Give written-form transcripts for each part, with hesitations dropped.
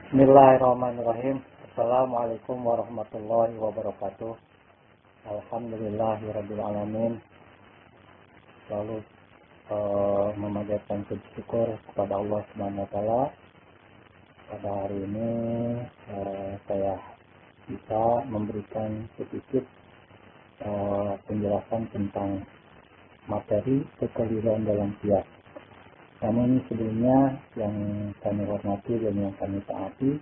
Bismillahirrahmanirrahim. Assalamualaikum warahmatullahi wabarakatuh. Alhamdulillahirabbil alamin. Lalu memanjatkan puji syukur kepada Allah Subhanahu wa taala. Pada hari ini saya bisa memberikan sedikit penjelasan tentang materi kekeliruan dalam qiyas. Namun sebelumnya yang kami hormati dan yang kami taati,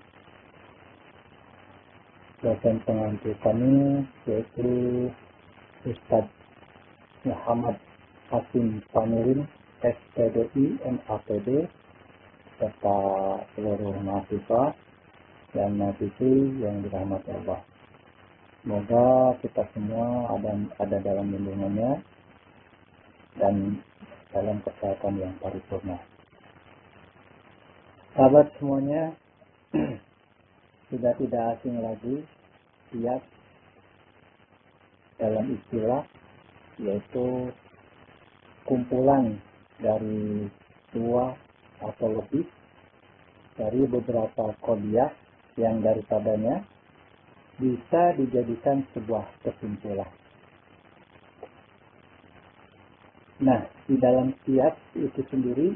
dosen pengantar kami yaitu Ustadz Muhammad Hasim Pamirin, SPDI, MAPD, serta seluruh mahasiswa dan mahasiswi yang dirahmati Allah. Semoga kita semua ada dalam lindungannya dan dalam kesehatan yang paripurna. Sahabat semuanya, sudah tidak asing lagi qiyas dalam istilah, yaitu kumpulan dari dua atau lebih dari beberapa qadiyah yang daripadanya bisa dijadikan sebuah kesimpulan. Nah, di dalam qiyas itu sendiri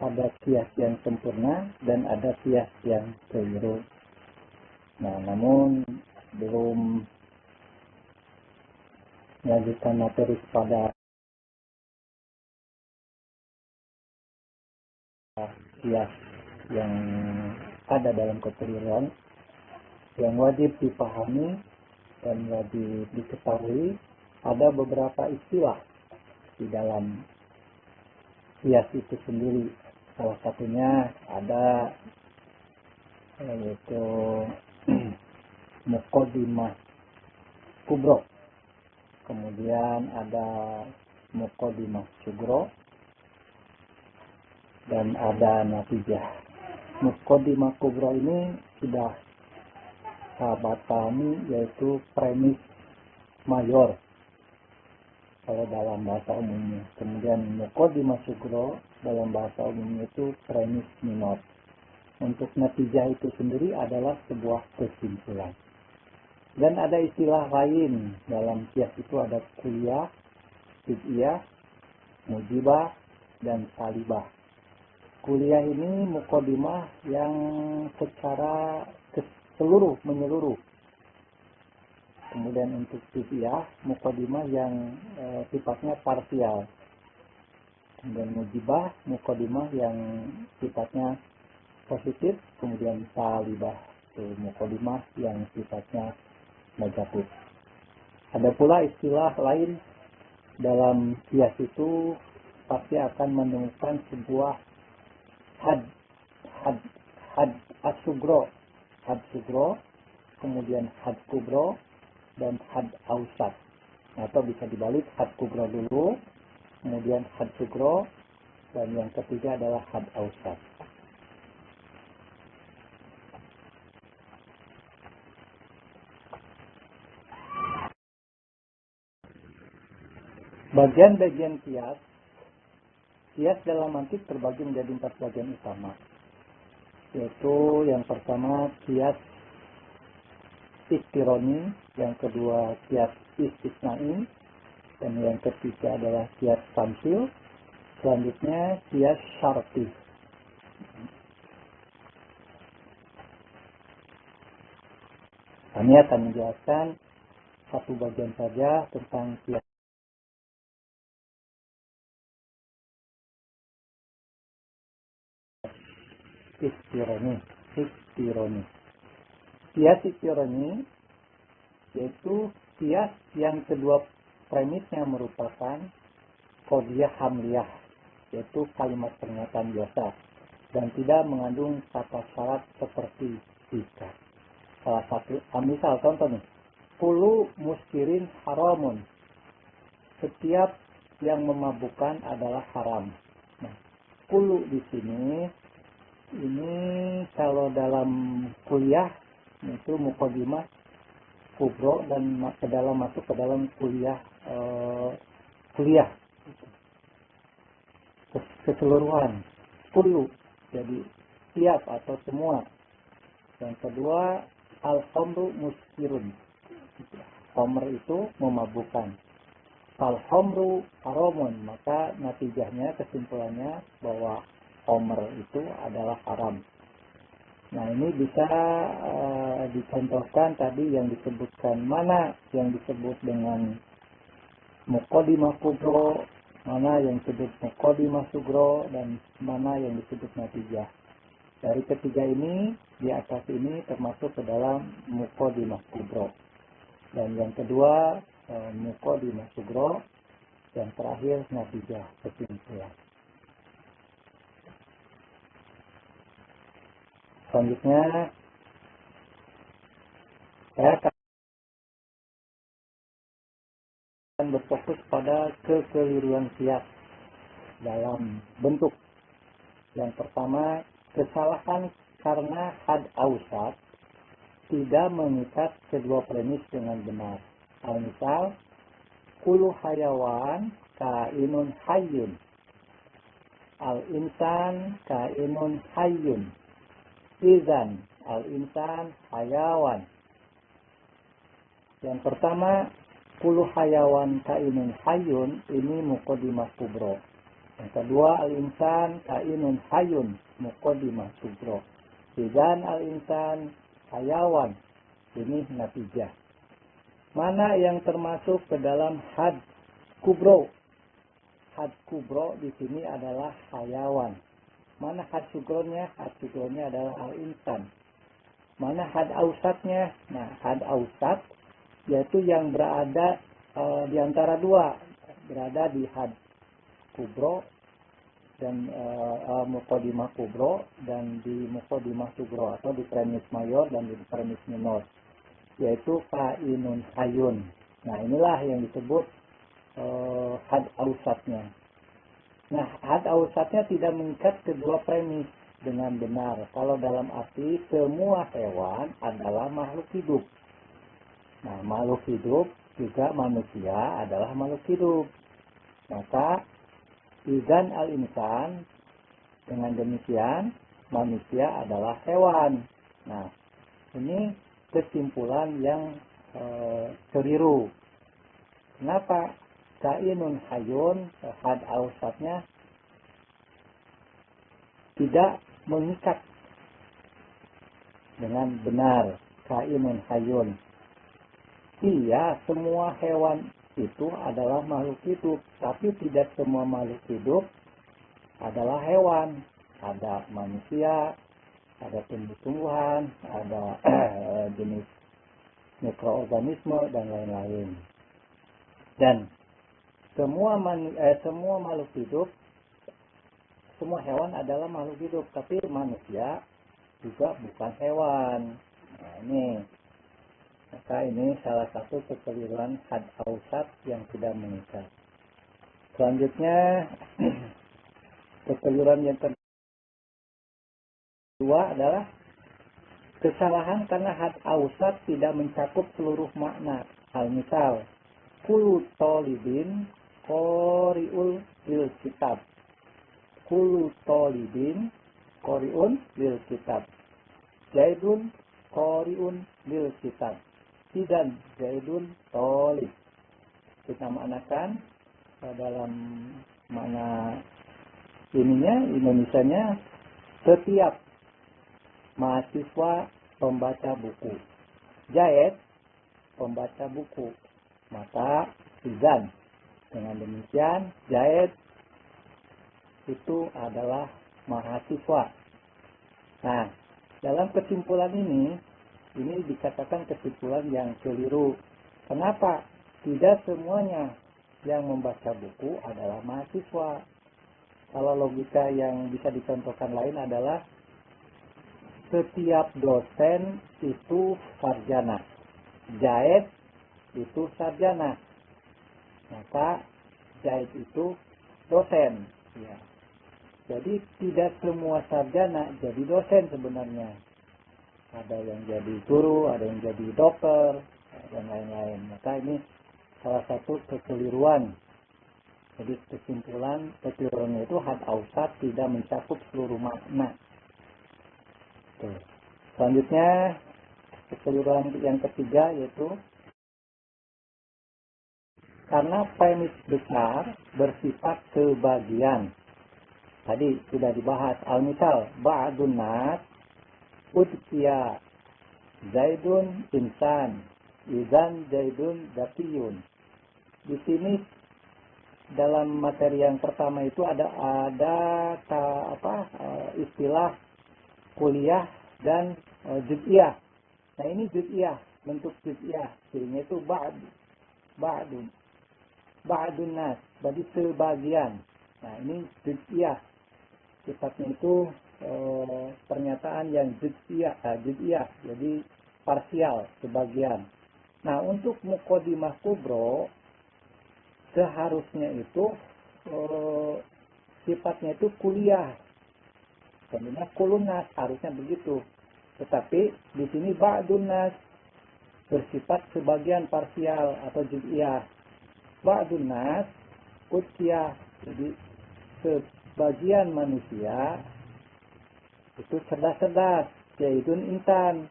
ada qiyas yang sempurna dan ada qiyas yang keliru. Nah, namun belum melanjutkan materi kepada qiyas yang ada dalam kekeliruan, yang wajib dipahami dan wajib diketahui, ada beberapa istilah di dalam qiyas itu sendiri. Salah satunya ada yaitu muqaddimah kubro, kemudian ada muqaddimah sugro, dan ada natijah. Muqaddimah kubro ini sudah sahabat pahami, yaitu premis mayor kalau dalam bahasa umumnya. Kemudian muqaddimah sugro dalam bahasa umumnya itu premis minor. Untuk natijah itu sendiri adalah sebuah kesimpulan. Dan ada istilah lain dalam qiyas itu, ada kulliyah, juz'iyah, mujibah, dan salibah. Kulliyah ini muqaddimah yang secara menyeluruh. Kemudian untuk juz'iyah, muqaddimah yang sifatnya parsial. Kemudian mujibah, muqaddimah yang sifatnya positif. Kemudian salibah, muqaddimah yang sifatnya negatif. Ada pula istilah lain dalam qiyas itu pasti akan menemukan sebuah had as-sugro, kemudian had kubro, dan had ausat. Atau bisa dibalik, had kubro dulu, kemudian had sugro, dan yang ketiga adalah had ausat. Bagian-bagian qiyas dalam mantik terbagi menjadi 4 bagian utama, yaitu yang pertama qiyas istironi, yang kedua qiyas istisnai, dan yang ketiga adalah qiyas tamsil, selanjutnya qiyas syarti. Kami akan menjelaskan satu bagian saja tentang qiyas istironi. Qiyas istironi yaitu qiyas yang kedua premisnya merupakan qadiyah hamliyah, yaitu kalimat pernyataan biasa, dan tidak mengandung kata syarat seperti jika. Salah satu misal contoh nih, kullu muskirin haramun, setiap yang memabukkan adalah haram. Nah, kullu di sini ini kalau dalam kuliah itu muqaddimah kubro dan masuk ke dalam kuliah keseluruhan kullu, jadi siap atau semua. Yang kedua, al-khamru muskirun. Khamr itu memabukkan. Al-khamru haramun, maka natijahnya, kesimpulannya bahwa khamr itu adalah haram. Nah, ini bisa dicontohkan tadi yang disebutkan, mana yang disebut dengan muqaddimah kubro, mana yang disebut muqaddimah sugro, dan mana yang disebut natijah. Dari ketiga ini, di atas ini termasuk ke dalam muqaddimah kubro. Dan yang kedua, muqaddimah sugro. Yang terakhir, natijah, kesimpulan. Selanjutnya, saya akan berfokus pada kekeliruan kias dalam bentuk. Yang pertama, kesalahan karena had ausat tidak mengikat kedua premis dengan benar. Misal, kullu hayawan kainun hayyun, al-insan kainun hayyun, izan al-insan hayawan. Yang pertama, kullu hayawan kainun hayyun, ini muqaddimah kubro. Yang kedua, al-insan kainun hayyun, muqaddimah kubro. Izan al-insan hayawan, ini natijah. Mana yang termasuk ke dalam had kubro? Had kubro di sini adalah hayawan. Mana had sugronnya? Had sugronnya adalah al-insan. Mana had ausatnya? Nah, had ausat yaitu yang berada di antara dua, berada di had kubro dan muqaddimah kubro, dan di muqaddimah sugro, atau di premis mayor dan di premis minor, yaitu kainun hayun. Nah, inilah yang disebut had ausatnya. Nah, had ausatnya tidak mengikat kedua premis dengan benar. Kalau dalam arti semua hewan adalah makhluk hidup. Nah, makhluk hidup juga manusia adalah makhluk hidup. Maka izan al-insan, dengan demikian manusia adalah hewan. Nah, ini kesimpulan yang keliru. Kenapa? Kainun hayun, had ausatnya tidak mengikat dengan benar. Kainun hayun. Iya, semua hewan itu adalah makhluk hidup, tapi tidak semua makhluk hidup adalah hewan. Ada manusia, ada tumbuh-tumbuhan, ada jenis mikroorganisme, dan lain-lain. Dan semua makhluk hidup, semua hewan adalah makhluk hidup, tapi manusia juga bukan hewan. Nah, ini. Maka ini salah satu kekeliruan had ausat yang tidak mengikat. Selanjutnya, kekeliruan yang kedua adalah kesalahan karena had ausat tidak mencakup seluruh makna. Misal, kullu tolibin qori'ul lil kitab. Kullu tolibin qori'un lil kitab. Zaidun qori'un lil kitab. Dan Zaidun tolib. Kita maknakan dalam makna ininya, Indonesianya, setiap mahasiswa pembaca buku. Zaid pembaca buku. Maka Izan, dengan demikian Zaid itu adalah mahasiswa. Nah, dalam kesimpulan ini dikatakan kesimpulan yang keliru. Kenapa? Tidak semuanya yang membaca buku adalah mahasiswa. Kalau logika yang bisa dicontohkan lain adalah setiap dosen itu sarjana. Zaid itu sarjana. Maka Zaid itu dosen. Ya. Jadi tidak semua sarjana jadi dosen sebenarnya. Ada yang jadi guru, ada yang jadi dokter, dan lain-lain. Maka ini salah satu kekeliruan. Jadi kesimpulan kekeliruannya itu had ausat tidak mencakup seluruh makna. Tuh. Selanjutnya keseluruhan yang ketiga yaitu karena premis besar bersifat sebagian. Tadi sudah dibahas. Al-misal ba'dun nas udkiya Zaidun insan Izan Zaidun zakiyun. Di sini dalam materi yang pertama itu ada istilah kuliah dan juz'iyah. Nah ini juz'iyah, bentuk juz'iyah. Cirinya itu ba'dun nas, berarti sebagian. Nah ini juz'iyah. Sifatnya itu pernyataan yang juz'iyah, jadi parsial, sebagian. Nah untuk muqaddimah kubro seharusnya itu sifatnya itu kuliah. Sebenarnya kulunas harusnya begitu. Tetapi di sini ba'dun nas bersifat sebagian parsial atau juz'iyah. Ba'dun nas udkiyah, jadi sebagian manusia itu cerdas-cerdas. Zaidun insan,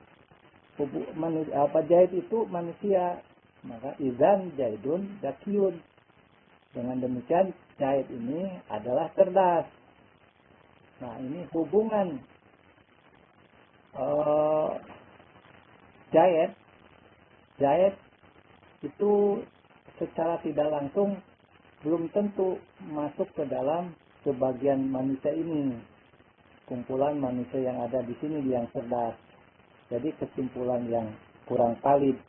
Zaid itu manusia, maka izan Zaidun zakiyun. Dengan demikian Zaid ini adalah cerdas. Nah ini hubungan Zaid itu secara tidak langsung belum tentu masuk ke dalam sebagian manusia ini, kumpulan manusia yang ada di sini yang cerdas. Jadi kesimpulan yang kurang valid.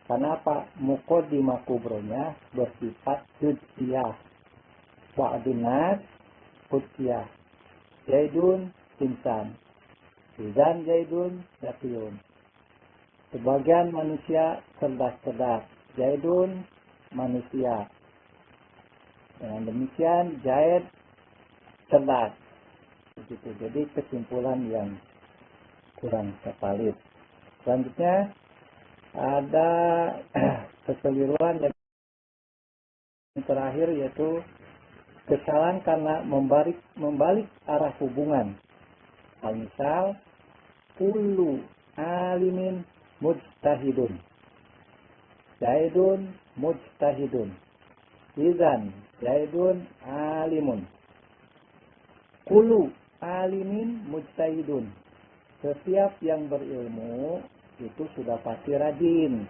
Karena apa? Muqaddimah kubronya bersifat juz'iyah. Ba'dun nas udkiyah. Zaidun insan. Izan Zaidun zakiyun. Sebagian manusia cerdas-cerdas. Zaidun manusia. Dengan demikian Zaid cerdas. Begitu. Jadi kesimpulan yang kurang valid. Selanjutnya ada kekeliruan yang terakhir yaitu kesalahan karena membalik arah hubungan. Misal kullu alimin mujtahidun. Zaidun mujtahidun. Izan Zaidun alimun. Kullu alimin mujtahidun. Setiap yang berilmu itu sudah pasti rajin.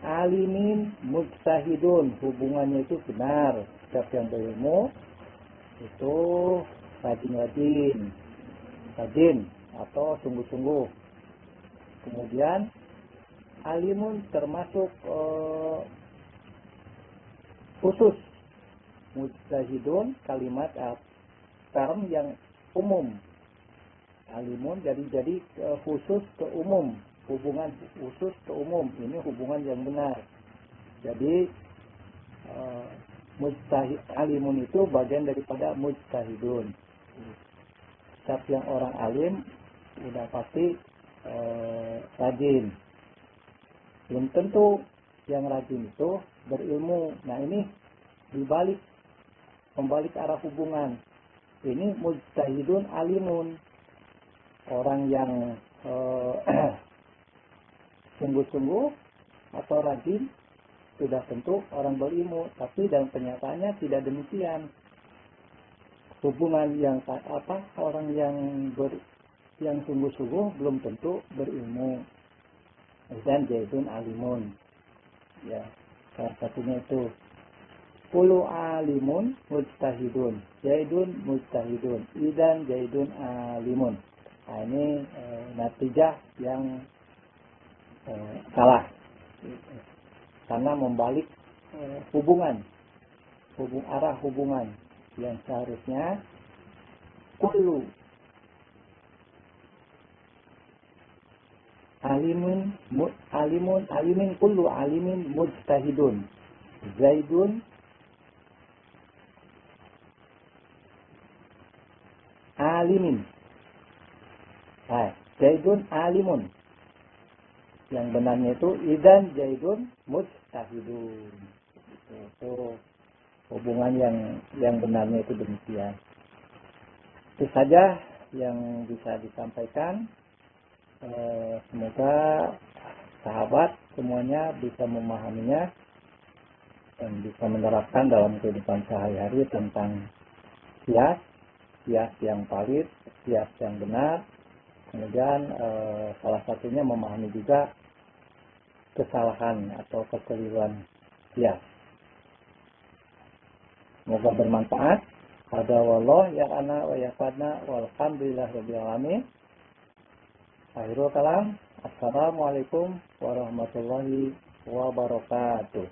Alimin mujtahidun, hubungannya itu benar. Setiap yang berilmu itu rajin atau sungguh-sungguh. Kemudian alimun termasuk khusus. Mujtahidun kalimat term yang umum. Alimun jadi khusus ke umum, hubungan khusus ke umum. Ini hubungan yang benar. Jadi alimun itu bagian daripada mujtahidun. Setiap yang orang alim sudah pasti rajin. Belum tentu yang rajin itu berilmu. Nah ini membalik arah hubungan. Ini mujtahidun alimun. Orang yang sungguh-sungguh atau rajin sudah tentu orang berilmu, tapi dalam kenyataannya tidak demikian. Hubungan yang orang yang sungguh-sungguh belum tentu berilmu. Dan Zaidun alimun. Ya, salah satunya itu. Kullu alimun mujtahidun. Zaidun mujtahidun. Idan Zaidun alimun. Nah ini natijah yang salah karena membalik arah hubungan yang seharusnya kullu alimin kullu alimin mujtahidun. Zaidun alimin. Zaidun alimun. Yang benarnya itu idan Zaidun mujtahidun. Itu hubungan yang benarnya itu demikian. Itu saja yang bisa disampaikan. Semoga sahabat semuanya bisa memahaminya dan bisa menerapkan dalam kehidupan sehari-hari tentang kias yang valid, kias yang benar. Kemudian salah satunya memahami juga kesalahan atau kekeliruan kias. Semoga bermanfaat. Ada wallah ya ana wa ya fadna walhamdulillah rabbil alamin. Akhirul kalam. Assalamualaikum warahmatullahi wabarakatuh.